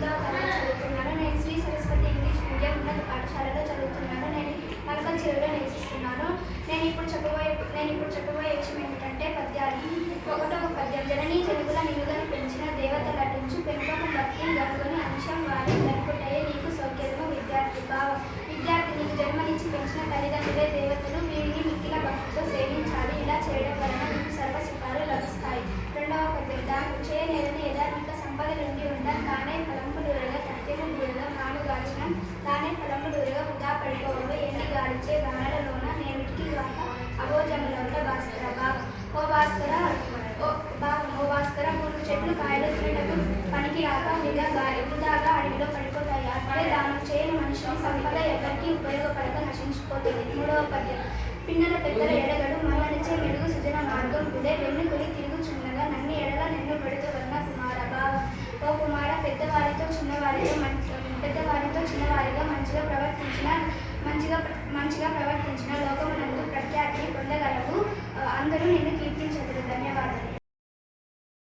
8వ తరగతి చదువుతున్నాను. నేను శ్రీ సరస్వతి ఇంగ్లీష్ మీడియం ఉన్నత పాఠశాలలో చదువుతున్నాను. నేను మలకల్చెరువులో నివసిస్తున్నాను. నేను ఇప్పుడు చెప్పబోయే విషయం ఏమిటంటే పద్యాలు. ఒకటవ పద్యం. జననీ జనుగుల నిలుగని పెంచిన దేవత నటించు పెంపకం భక్తి గనుగొని అంశం వారి దనుకుటయే నీకు సౌఖ్యము విద్యార్థి భావ. విద్యార్థి నీకు జన్మనిచ్చి పెంచిన తల్లిదండ్రులే దేవతలు. వీరిని మిక్కిల భక్తితో సేవించాలి. ఇలా చేయడం వలన నీకు సర్వ సుఖాలు లభిస్తాయి. రెండవ పద్యం. దాని చేయలేదని యథార్థిక సంపదలుండి ఉండం తానే ఫలంపులుగా సత్యము దూరగా మాను గాచిన తానే ఫలంపులుగా వృధా పడిపోవడం ఎండి గాడిచే గానలలోన నేమిటికి గాక అభోజములలో భాస్కర భావ. ఓ భాస్కర మూడు చెట్లు కాయలు తినటకు పనికి రాక వృధాగా అడవిలో పడిపోతాయి. అప్పుడే దానం చేయని మనిషిని సంపద ఎవరికి ఉపయోగపడక నశించిపోతుంది. మూడవ పద్యం. పిన్నల పెద్దల ఎడగడు మరణించే మెరుగు సుజన మార్గం పుడే వెన్నుకొని తిరుగుచున్నగా నన్ను ఎడల నిన్ను పెడుతూ వన్న కుమార భావ. ఓ కుమార పెద్దవారితో చిన్నవారిగా మంచిగా ప్రవర్తించిన లోకమునందు ప్రఖ్యాతిని పొందగలవు. అందరూ నిన్ను